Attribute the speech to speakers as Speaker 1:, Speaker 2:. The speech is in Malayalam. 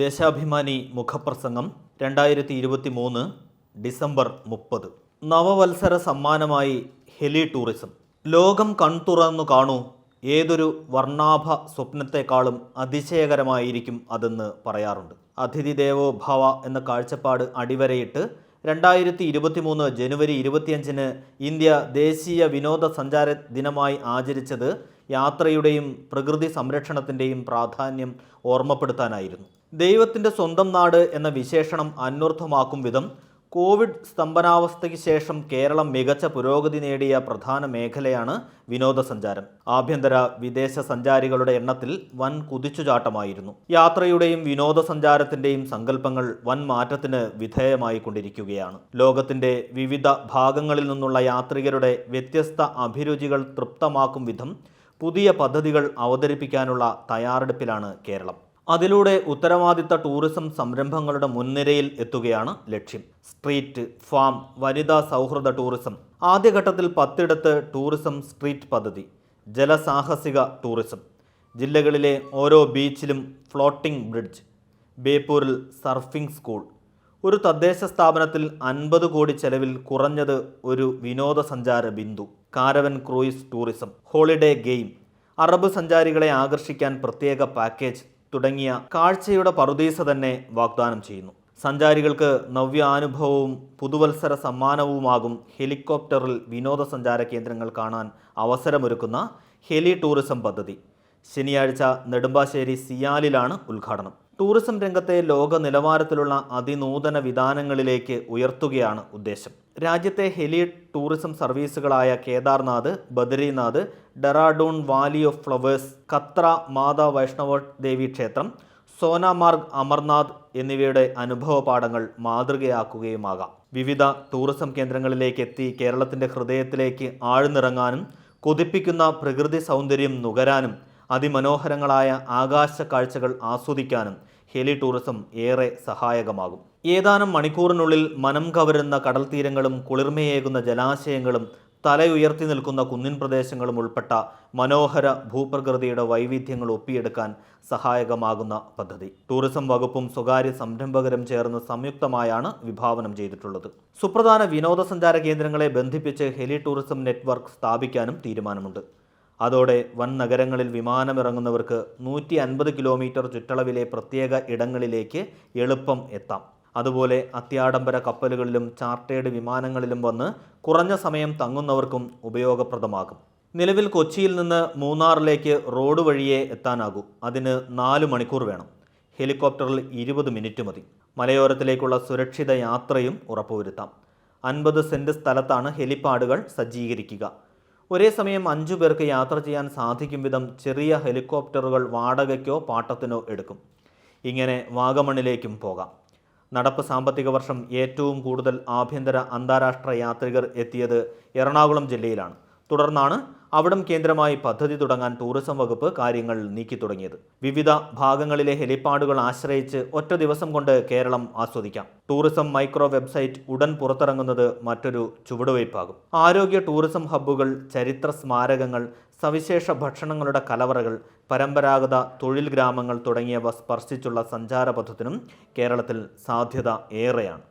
Speaker 1: ദേശാഭിമാനി മുഖപ്രസംഗം 2023 ഡിസംബർ 30. നവവത്സര സമ്മാനമായി ഹെലി ടൂറിസം. ലോകം കൺതുറന്നു കാണൂ, ഏതൊരു വർണ്ണാഭ സ്വപ്നത്തെക്കാളും അതിശയകരമായിരിക്കും അതെന്ന് പറയാറുണ്ട്. അതിഥി ദേവോ ഭവ എന്ന കാഴ്ചപ്പാട് അടിവരയിട്ട് 2023 ജനുവരി 25 ഇന്ത്യ ദേശീയ വിനോദസഞ്ചാര ദിനമായി ആചരിച്ചത് യാത്രയുടെയും പ്രകൃതി സംരക്ഷണത്തിൻ്റെയും പ്രാധാന്യം ഓർമ്മപ്പെടുത്താനായിരുന്നു. ദൈവത്തിൻ്റെ സ്വന്തം നാട് എന്ന വിശേഷണം അന്വർത്ഥമാക്കും വിധം കോവിഡ് സ്തംഭനാവസ്ഥയ്ക്ക് ശേഷം കേരളം മികച്ച പുരോഗതി നേടിയ പ്രധാന മേഖലയാണ് വിനോദസഞ്ചാരം. ആഭ്യന്തര വിദേശ സഞ്ചാരികളുടെ എണ്ണത്തിൽ വൻ കുതിച്ചുചാട്ടമായിരുന്നു. യാത്രയുടെയും വിനോദസഞ്ചാരത്തിൻ്റെയും സങ്കല്പങ്ങൾ വൻ മാറ്റത്തിന് വിധേയമായി കൊണ്ടിരിക്കുകയാണ്. ലോകത്തിൻ്റെ വിവിധ ഭാഗങ്ങളിൽ നിന്നുള്ള യാത്രികരുടെ വ്യത്യസ്ത അഭിരുചികൾ തൃപ്തമാക്കും വിധം പുതിയ പദ്ധതികൾ അവതരിപ്പിക്കാനുള്ള തയ്യാറെടുപ്പിലാണ് കേരളം. അതിലൂടെ ഉത്തരവാദിത്ത ടൂറിസം സംരംഭങ്ങളുടെ മുൻനിരയിൽ എത്തുകയാണ് ലക്ഷ്യം. സ്ട്രീറ്റ്, ഫാം, വനിതാ സൗഹൃദ ടൂറിസം. ആദ്യഘട്ടത്തിൽ 10 ടൂറിസം സ്ട്രീറ്റ് പദ്ധതി. ജലസാഹസിക ടൂറിസം. ജില്ലകളിലെ ഓരോ ബീച്ചിലും ഫ്ലോട്ടിംഗ് ബ്രിഡ്ജ്. ബേപ്പൂരിൽ സർഫിംഗ് സ്കൂൾ. ഒരു തദ്ദേശ സ്ഥാപനത്തിൽ 50 കോടി ചെലവിൽ കുറഞ്ഞത് ഒരു വിനോദസഞ്ചാര ബിന്ദു. Caravan cruise tourism. Holiday game. Arab സഞ്ചാരികളെ ആകർഷിക്കാൻ പ്രത്യേക പാക്കേജ് തുടങ്ങിയ കാഴ്ചയുടെ പറുദീസ തന്നെ വാഗ്ദാനം ചെയ്യുന്നു. സഞ്ചാരികൾക്ക് നവ്യാനുഭവവും പുതുവത്സര സമ്മാനവുമാകും ഹെലികോപ്റ്ററിൽ വിനോദസഞ്ചാര കേന്ദ്രങ്ങൾ കാണാൻ അവസരമൊരുക്കുന്ന ഹെലി ടൂറിസം പദ്ധതി. ശനിയാഴ്ച നെടുമ്പാശ്ശേരി സിയാലിലാണ് ഉദ്ഘാടനം. ടൂറിസം രംഗത്തെ ലോക നിലവാരത്തിലുള്ള അതിനൂതന വിധാനങ്ങളിലേക്ക് ഉയർത്തുകയാണ് ഉദ്ദേശം. രാജ്യത്തെ ഹെലി ടൂറിസം സർവീസുകളായ Kedarnath, Badrinath, Dehradun valley of flowers, Katra Mata Vaishno Devi ക്ഷേത്രം, സോനാമാർഗ്, അമർനാഥ് എന്നിവയുടെ അനുഭവ പാഠങ്ങൾ മാതൃകയാക്കുകയുമാകാം. വിവിധ ടൂറിസം കേന്ദ്രങ്ങളിലേക്ക് എത്തി കേരളത്തിൻ്റെ ഹൃദയത്തിലേക്ക് ആഴ്ന്നിറങ്ങാനും കൊതിപ്പിക്കുന്ന പ്രകൃതി സൗന്ദര്യം നുകരാനും അതിമനോഹരങ്ങളായ ആകാശ കാഴ്ചകൾ ആസ്വദിക്കാനും ഹെലി ടൂറിസം ഏറെ സഹായകമാകും. ഏതാനും മണിക്കൂറിനുള്ളിൽ മനം കവരുന്ന കടൽ തീരങ്ങളും കുളിർമയേകുന്ന ജലാശയങ്ങളും തലയുയർത്തി നിൽക്കുന്ന കുന്നിൻ പ്രദേശങ്ങളും ഉൾപ്പെട്ട മനോഹര ഭൂപ്രകൃതിയുടെ വൈവിധ്യങ്ങൾ ഒപ്പിയെടുക്കാൻ സഹായകമാകുന്ന പദ്ധതി ടൂറിസം വകുപ്പും സ്വകാര്യ സംരംഭകരും ചേർന്ന് സംയുക്തമായാണ് വിഭാവനം ചെയ്തിട്ടുള്ളത്. സുപ്രധാന വിനോദസഞ്ചാര കേന്ദ്രങ്ങളെ ബന്ധിപ്പിച്ച് ഹെലി ടൂറിസം നെറ്റ്വർക്ക് സ്ഥാപിക്കാനും തീരുമാനമുണ്ട്. അതോടെ വൻ നഗരങ്ങളിൽ വിമാനമിറങ്ങുന്നവർക്ക് 150 കിലോമീറ്റർ ചുറ്റളവിലെ പ്രത്യേക ഇടങ്ങളിലേക്ക് എളുപ്പം എത്താം. അതുപോലെ അത്യാഡംബര കപ്പലുകളിലും ചാർട്ടേഡ് വിമാനങ്ങളിലും വന്ന് കുറഞ്ഞ സമയം തങ്ങുന്നവർക്കും ഉപയോഗപ്രദമാകും. നിലവിൽ കൊച്ചിയിൽ നിന്ന് മൂന്നാറിലേക്ക് റോഡ് വഴിയേ എത്താനാകൂ. അതിന് 4 മണിക്കൂർ വേണം. ഹെലികോപ്റ്ററിൽ 20 മിനിറ്റ് മതി. മലയോരത്തിലേക്കുള്ള സുരക്ഷിത യാത്രയും ഉറപ്പുവരുത്താം. 50 സെൻറ് സ്ഥലത്താണ് ഹെലിപാഡുകൾ സജ്ജീകരിക്കുക. ഒരേ സമയം 5 പേർക്ക് യാത്ര ചെയ്യാൻ സാധിക്കും വിധം ചെറിയ ഹെലികോപ്റ്ററുകൾ വാടകയ്ക്കോ പാട്ടത്തിനോ എടുക്കും. ഇങ്ങനെ വാഗമണിലേക്കും പോകാം. നടപ്പ് സാമ്പത്തിക വർഷം ഏറ്റവും കൂടുതൽ ആഭ്യന്തര അന്താരാഷ്ട്ര യാത്രികർ എത്തിയത് എറണാകുളം ജില്ലയിലാണ്. തുടർന്നാണ് അവിടം കേന്ദ്രമായി പദ്ധതി തുടങ്ങാൻ ടൂറിസം വകുപ്പ് കാര്യങ്ങൾ നീക്കി തുടങ്ങിയത്. വിവിധ ഭാഗങ്ങളിലെ ഹെലിപാഡുകൾ ആശ്രയിച്ച് ഒറ്റ ദിവസം കൊണ്ട് കേരളം ആസ്വദിക്കാം. ടൂറിസം മൈക്രോ വെബ്സൈറ്റ് ഉടൻ പുറത്തിറങ്ങുന്നത് മറ്റൊരു ചുവടുവയ്പ്പാകും. ആരോഗ്യ ടൂറിസം ഹബ്ബുകൾ, ചരിത്ര സ്മാരകങ്ങൾ, സവിശേഷ ഭക്ഷണങ്ങളുടെ കലവറകൾ, പരമ്പരാഗത തൊഴിൽ ഗ്രാമങ്ങൾ തുടങ്ങിയവ സ്പർശിച്ചുള്ള സഞ്ചാര പഥത്തിനും കേരളത്തിൽ സാധ്യത ഏറെയാണ്.